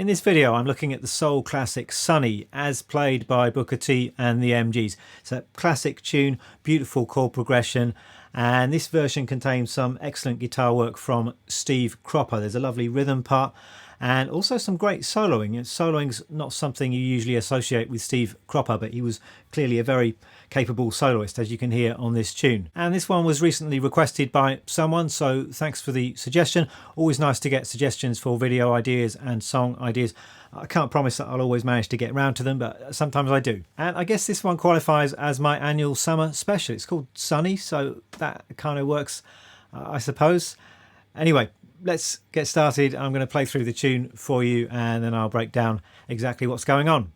In this video I'm looking at the soul classic Sunny as played by Booker T and the M.Gs. It's a classic tune, beautiful chord progression, and this version contains some excellent guitar work from Steve Cropper. There's a lovely rhythm part and also some great soloing. Soloing's not something you usually associate with Steve Cropper, but he was clearly a very capable soloist, as you can hear on this tune. And this one was recently requested by someone, so thanks for the suggestion. Always nice to get suggestions for video ideas and song ideas. I can't promise that I'll always manage to get around to them, but sometimes I do. And I guess this one qualifies as my annual summer special. It's called Sunny, so that kind of works, I suppose. Anyway, let's get started. I'm going to play through the tune for you and then I'll break down exactly what's going on.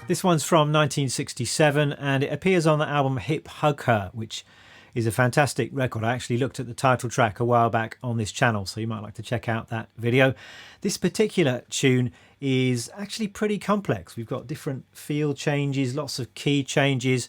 This one's from 1967 and it appears on the album Hip Hug Her, which is a fantastic record. I actually looked at the title track a while back on this channel, so you might like to check out that video. This particular tune is actually pretty complex. We've got different feel changes, lots of key changes,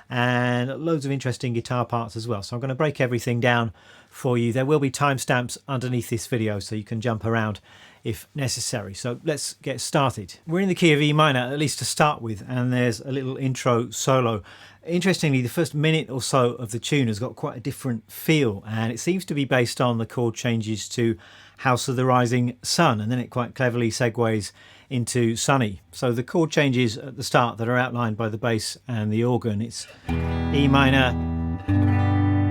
and loads of interesting guitar parts as well. So I'm going to break everything down for you. There will be timestamps underneath this video so you can jump around if necessary. So let's get started. We're in the key of E minor, at least to start with, and there's a little intro solo. Interestingly, the first minute or so of the tune has got quite a different feel, and it seems to be based on the chord changes to House of the Rising Sun, and then it quite cleverly segues into Sunny. So the chord changes at the start that are outlined by the bass and the organ, it's E minor,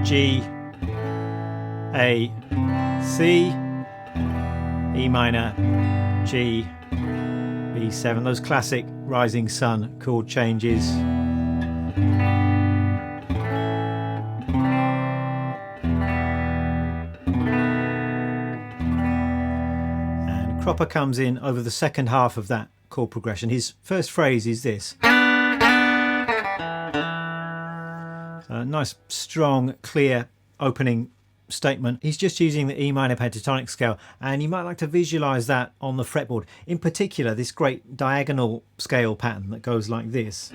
G, A, C, E minor, G, B7, those classic Rising Sun chord changes. Cropper comes in over the second half of that chord progression. His first phrase is this. A nice, strong, clear opening statement. He's just using the E minor pentatonic scale, and you might like to visualize that on the fretboard. In particular, this great diagonal scale pattern that goes like this.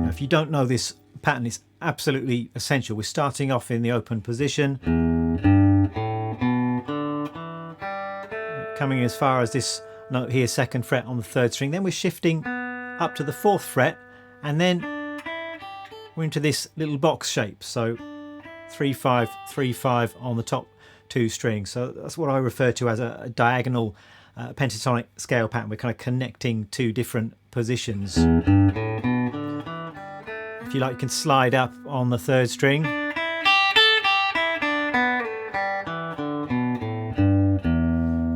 Now, if you don't know this pattern, it's absolutely essential. We're starting off in the open position, coming as far as this note here, 2nd fret on the 3rd string. Then we're shifting up to the 4th fret, and then we're into this little box shape. So 3-5, 3-5 on the top 2 strings. So that's what I refer to as a diagonal pentatonic scale pattern. We're kind of connecting 2 different positions. If you like, you can slide up on the 3rd string.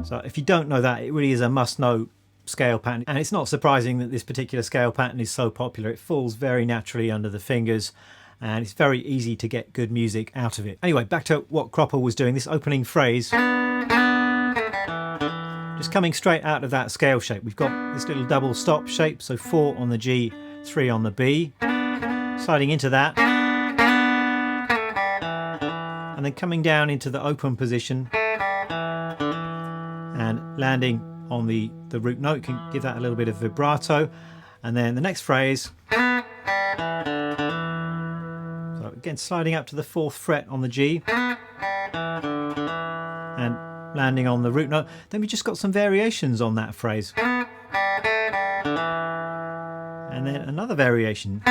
So if you don't know that, it really is a must-know scale pattern, and it's not surprising that this particular scale pattern is so popular. It falls very naturally under the fingers, and it's very easy to get good music out of it. Anyway, back to what Cropper was doing. This opening phrase, just coming straight out of that scale shape. We've got this little double stop shape, so 4 on the G, 3 on the B, sliding into that, and then coming down into the open position and landing on the root note. Can give that a little bit of vibrato. And then the next phrase, so again sliding up to the 4th fret on the G and landing on the root note. Then we just got some variations on that phrase, and then another variation.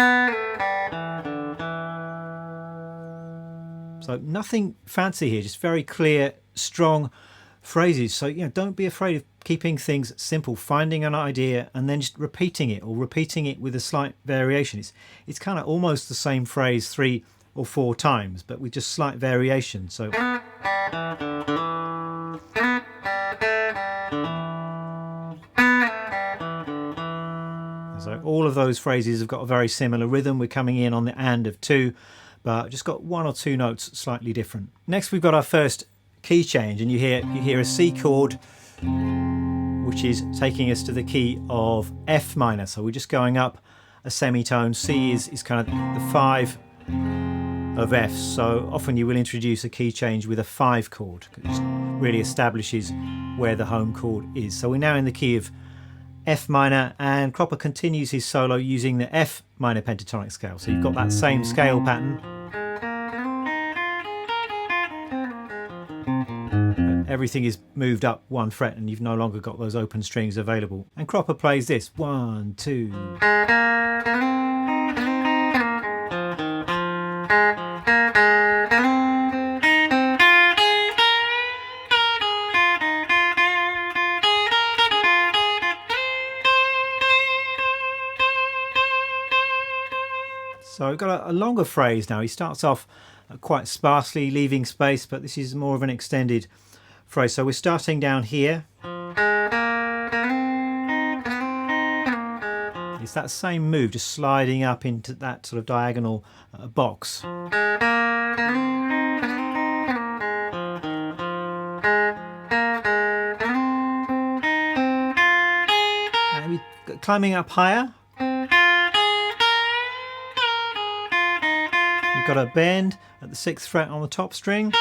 So nothing fancy here, just very clear, strong phrases. So, don't be afraid of keeping things simple, finding an idea and then just repeating it, or repeating it with a slight variation. It's kind of almost the same phrase 3 or 4 times, but with just slight variation. So all of those phrases have got a very similar rhythm. We're coming in on the and of 2, but just got 1 or 2 notes slightly different. Next we've got our first key change, and you hear a C chord, which is taking us to the key of F minor. So we're just going up a semitone. C is kind of the 5 of F. So often you will introduce a key change with a 5 chord. It just really establishes where the home chord is. So we're now in the key of F minor, and Cropper continues his solo using the F minor pentatonic scale. So you've got that same scale pattern. Everything is moved up 1 fret, and you've no longer got those open strings available. And Cropper plays this 1, 2. So we've got a longer phrase now. He starts off quite sparsely, leaving space, but this is more of an extended phrase. So we're starting down here. It's that same move, just sliding up into that sort of diagonal box. And we're climbing up higher. We've got a bend at the 6th fret on the top string.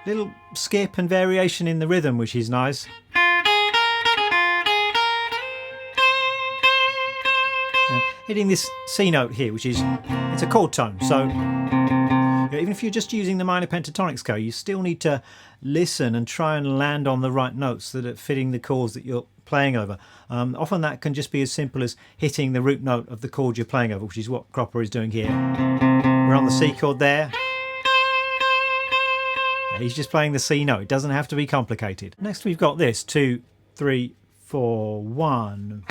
Little skip and variation in the rhythm, which is nice. And hitting this C note here, which is, it's a chord tone. So even if you're just using the minor pentatonic scale, you still need to listen and try and land on the right notes that are fitting the chords that you're playing over. Often that can just be as simple as hitting the root note of the chord you're playing over, which is what Cropper is doing here. We're on the C chord there. He's just playing the C note. It doesn't have to be complicated. Next we've got this 2, 3, 4, 1.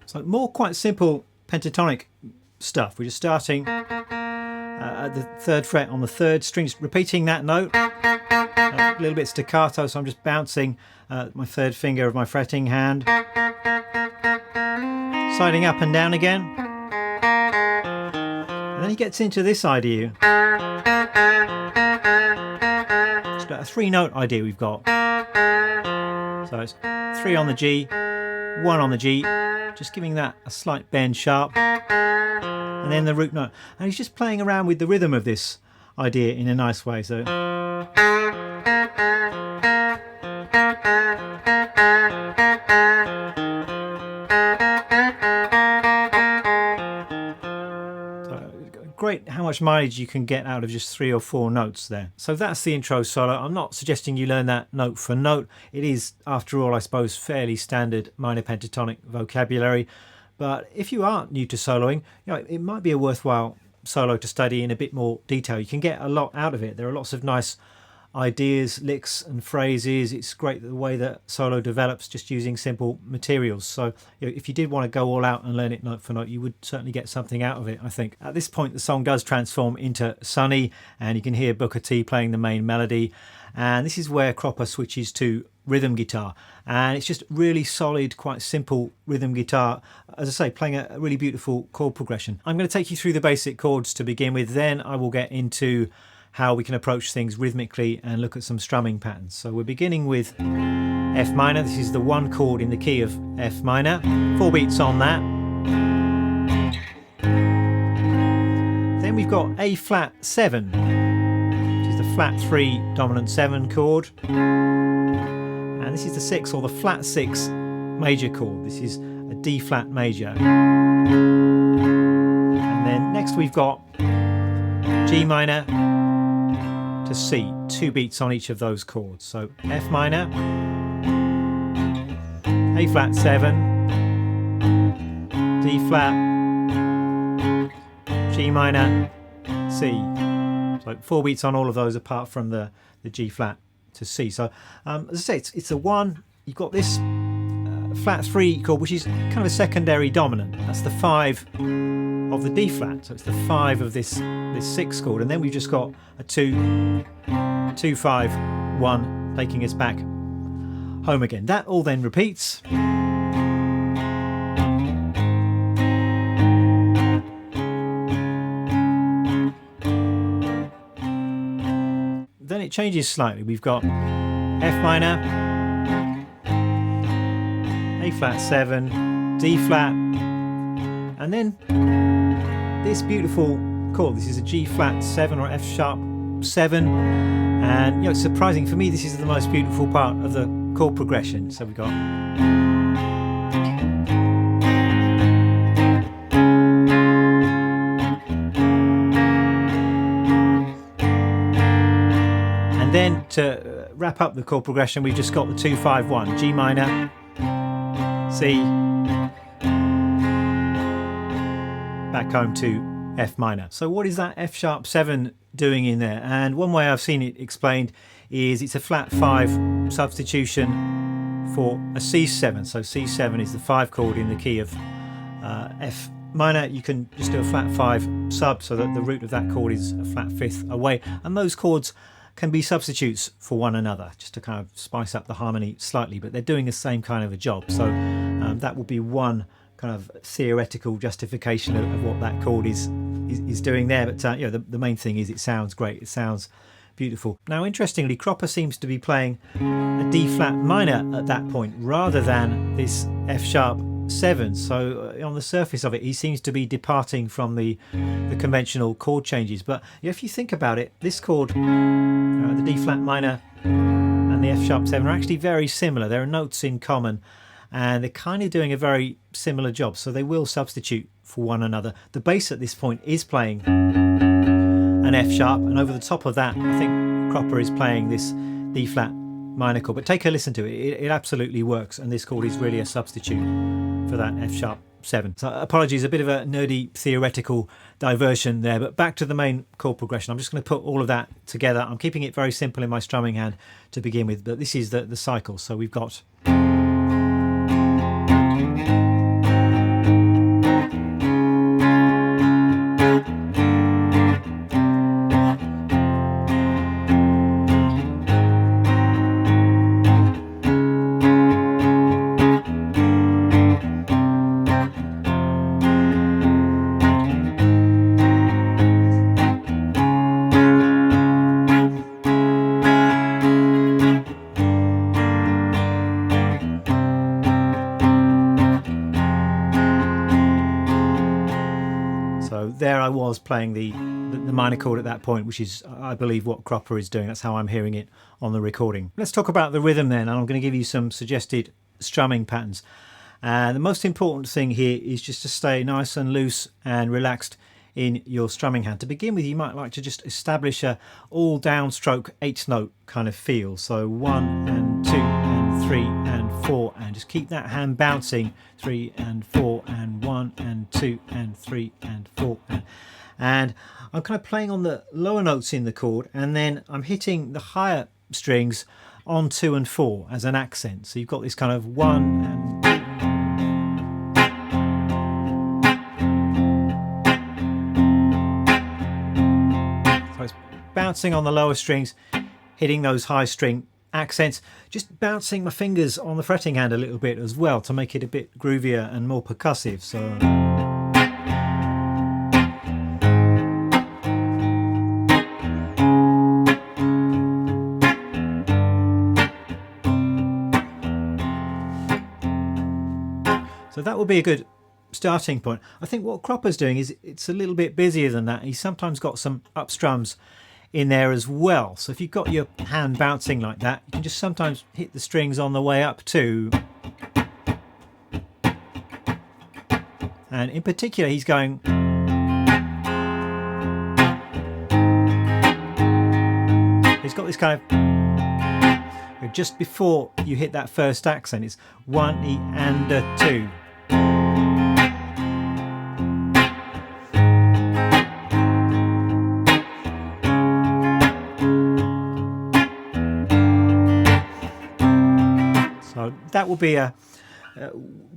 So more quite simple pentatonic stuff. We're just starting at the 3rd fret on the 3rd string, just repeating that note, a little bit staccato, so I'm just bouncing my 3rd finger of my fretting hand, sliding up and down again, and then he gets into this idea. It's about a 3-note idea we've got. So it's 3 on the G, 1 on the G, just giving that a slight bend sharp, and then the root note. And he's just playing around with the rhythm of this idea in a nice way. So great how much mileage you can get out of just 3 or 4 notes there. So that's the intro solo. I'm not suggesting you learn that note for note. It is, after all, I suppose, fairly standard minor pentatonic vocabulary. But if you are new to soloing, you know, it might be a worthwhile solo to study in a bit more detail. You can get a lot out of it. There are lots of nice ideas, licks and phrases. It's great the way that solo develops just using simple materials. So you know, if you did want to go all out and learn it note for note, you would certainly get something out of it, I think. At this point the song does transform into Sunny, and you can hear Booker T playing the main melody, and this is where Cropper switches to rhythm guitar, and it's just really solid, quite simple rhythm guitar, as I say, playing a really beautiful chord progression. I'm going to take you through the basic chords to begin with, then I will get into how we can approach things rhythmically and look at some strumming patterns. So we're beginning with F minor. This is the 1 chord in the key of F minor, 4 beats on that. Then we've got A flat 7, which is the flat 3 dominant 7 chord, and this is the 6, or the flat 6 major chord. This is a D flat major. And then next we've got G minor to C, 2 beats on each of those chords. So F minor, A flat 7, D flat, G minor, C. So 4 beats on all of those apart from the G flat to C. So as I say, it's a 1. You've got this flat 3 chord, which is kind of a secondary dominant. That's the 5 of the D flat, so it's the 5 of this 6 chord, and then we've just got a 2, 2, 5, 1, taking us back home again. That all then repeats. Then it changes slightly. We've got F minor, A flat 7, D flat, and then this beautiful chord. This is a G flat 7 or F sharp 7, and you know, it's surprising for me, this is the most beautiful part of the chord progression. So we've got and then to wrap up the chord progression, we've just got the 2, 5, 1, G minor, C, back home to F minor. So what is that F sharp 7 doing in there? And one way I've seen it explained is it's a flat 5 substitution for a C7. So C7 is the 5 chord in the key of F minor. You can just do a flat 5 sub, so that the root of that chord is a flat 5th away, and those chords can be substitutes for one another, just to kind of spice up the harmony slightly, but they're doing the same kind of a job. So that would be one kind of theoretical justification of what that chord is doing there. But you know, the main thing is it sounds great. It sounds beautiful. Now, interestingly, Cropper seems to be playing a D flat minor at that point rather than this F sharp 7. So on the surface of it, he seems to be departing from the conventional chord changes. But if you think about it, this chord, the D flat minor and the F sharp 7, are actually very similar. There are notes in common, and they're kind of doing a very similar job, so they will substitute for one another. The bass at this point is playing an F sharp, and over the top of that I think Cropper is playing this D flat minor chord. But take a listen to it, it absolutely works, and this chord is really a substitute for that F sharp 7. So apologies, a bit of a nerdy theoretical diversion there, but back to the main chord progression. I'm just going to put all of that together. I'm keeping it very simple in my strumming hand to begin with, but this is the cycle. So we've got was playing the minor chord at that point, which is, I believe, what Cropper is doing. That's how I'm hearing it on the recording. Let's talk about the rhythm then, and I'm going to give you some suggested strumming patterns. And the most important thing here is just to stay nice and loose and relaxed in your strumming hand. To begin with, you might like to just establish a all downstroke 8th note kind of feel. So 1 and 2 and 3 and 4, and just keep that hand bouncing 3 and 4 and 1 and 2 and 3 and 4. And I'm kind of playing on the lower notes in the chord, and then I'm hitting the higher strings on 2 and 4 as an accent. So you've got this kind of 1 and 2. Bouncing on the lower strings, hitting those high string accents, just bouncing my fingers on the fretting hand a little bit as well to make it a bit groovier and more percussive. So that would be a good starting point. I think what Cropper's doing is it's a little bit busier than that. He's sometimes got some up strums in there as well. So if you've got your hand bouncing like that, you can just sometimes hit the strings on the way up too. And in particular, he's going. He's got this kind of. Just before you hit that first accent, it's 1 E and a 2. So that will be a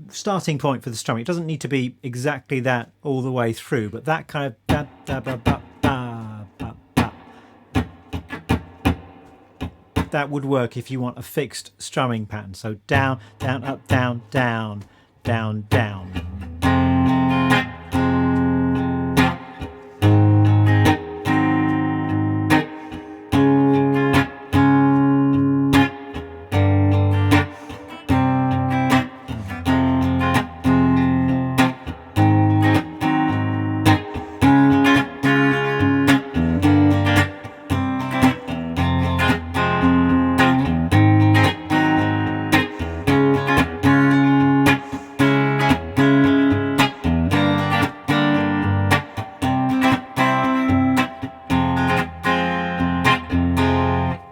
starting point for the strumming. It doesn't need to be exactly that all the way through, but that kind of that would work if you want a fixed strumming pattern. So down, down, up, down, down, down, down.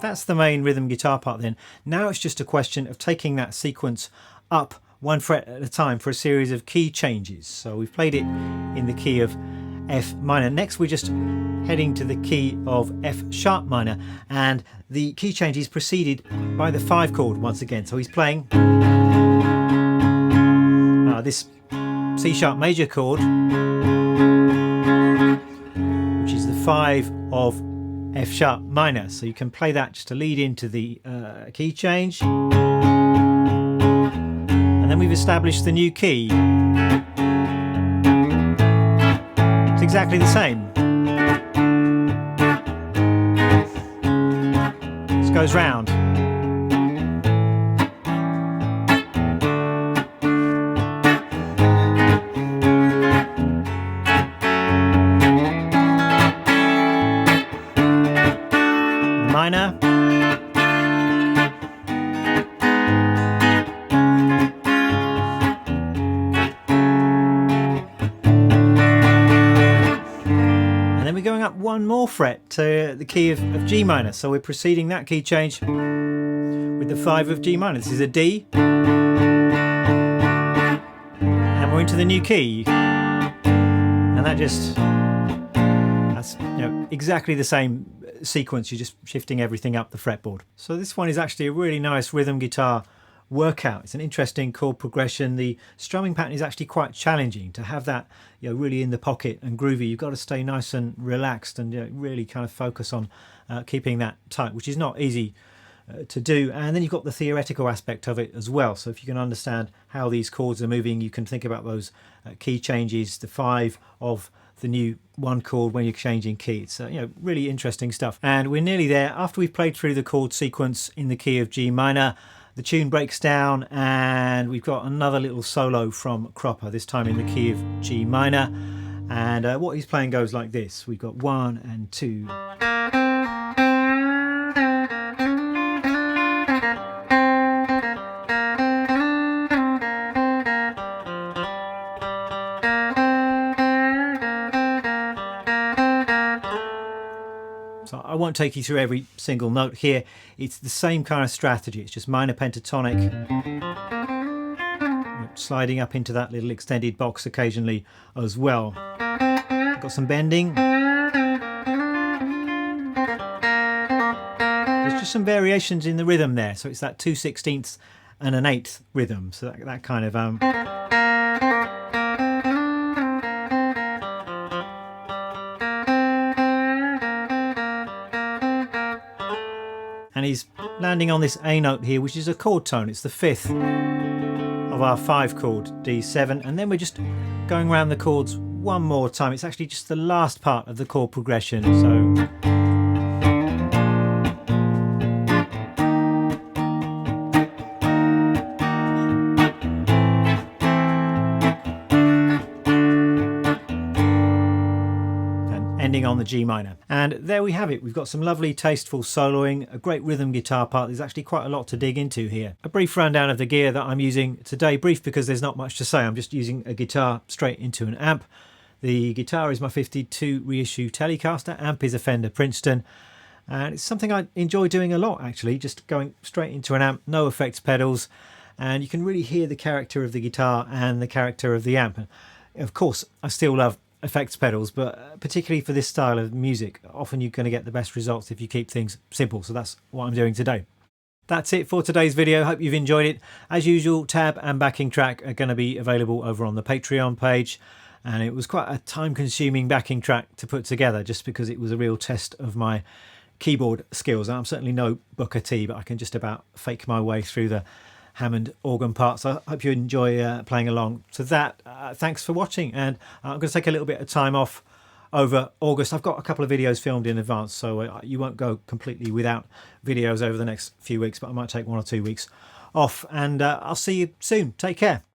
That's the main rhythm guitar part then. Now it's just a question of taking that sequence up 1 fret at a time for a series of key changes. So we've played it in the key of F minor. Next we're just heading to the key of F sharp minor, and the key change is preceded by the 5 chord once again. So he's playing this C sharp major chord, which is the 5 of F sharp minor. So you can play that just to lead into the key change, and then we've established the new key. It's exactly the same. This goes round. Minor. And then we're going up 1 more fret to the key of G minor. So we're preceding that key change with the 5 of G minor. This is a D. And we're into the new key. And that's exactly the same sequence. You're just shifting everything up the fretboard. So this one is actually a really nice rhythm guitar workout. It's an interesting chord progression. The strumming pattern is actually quite challenging. To have that really in the pocket and groovy, you've got to stay nice and relaxed and really kind of focus on keeping that tight, which is not easy to do. And then you've got the theoretical aspect of it as well. So if you can understand how these chords are moving, you can think about those key changes, the 5 of the new 1 chord when you're changing key. It's really interesting stuff. And we're nearly there. After we've played through the chord sequence in the key of G minor, the tune breaks down and we've got another little solo from Cropper, this time in the key of G minor. And what he's playing goes like this. We've got 1 and 2. So I won't take you through every single note here. It's the same kind of strategy. It's just minor pentatonic, sliding up into that little extended box occasionally as well. Got some bending. There's just some variations in the rhythm there. So it's that 2/16 and an 1/8 rhythm. So that kind of and he's landing on this A note here, which is a chord tone. It's the 5th of our 5 chord D7, and then we're just going around the chords one more time. It's actually just the last part of the chord progression. So ending on the G minor. And there we have it. We've got some lovely tasteful soloing, a great rhythm guitar part. There's actually quite a lot to dig into here. A brief rundown of the gear that I'm using today. Brief because there's not much to say. I'm just using a guitar straight into an amp. The guitar is my 52 reissue Telecaster. Amp is a Fender Princeton. And it's something I enjoy doing a lot, actually, just going straight into an amp, no effects pedals. And you can really hear the character of the guitar and the character of the amp. And of course, I still love effects pedals, but particularly for this style of music, often you're going to get the best results if you keep things simple. So that's what I'm doing today. That's it for today's video. Hope you've enjoyed it. As usual, tab and backing track are going to be available over on the Patreon page. And it was quite a time-consuming backing track to put together, just because it was a real test of my keyboard skills. I'm certainly no Booker T, but I can just about fake my way through the Hammond organ parts. I hope you enjoy playing along to that. Thanks for watching, and I'm going to take a little bit of time off over August. I've got a couple of videos filmed in advance, so you won't go completely without videos over the next few weeks, but I might take 1 or 2 weeks off, and I'll see you soon. Take care.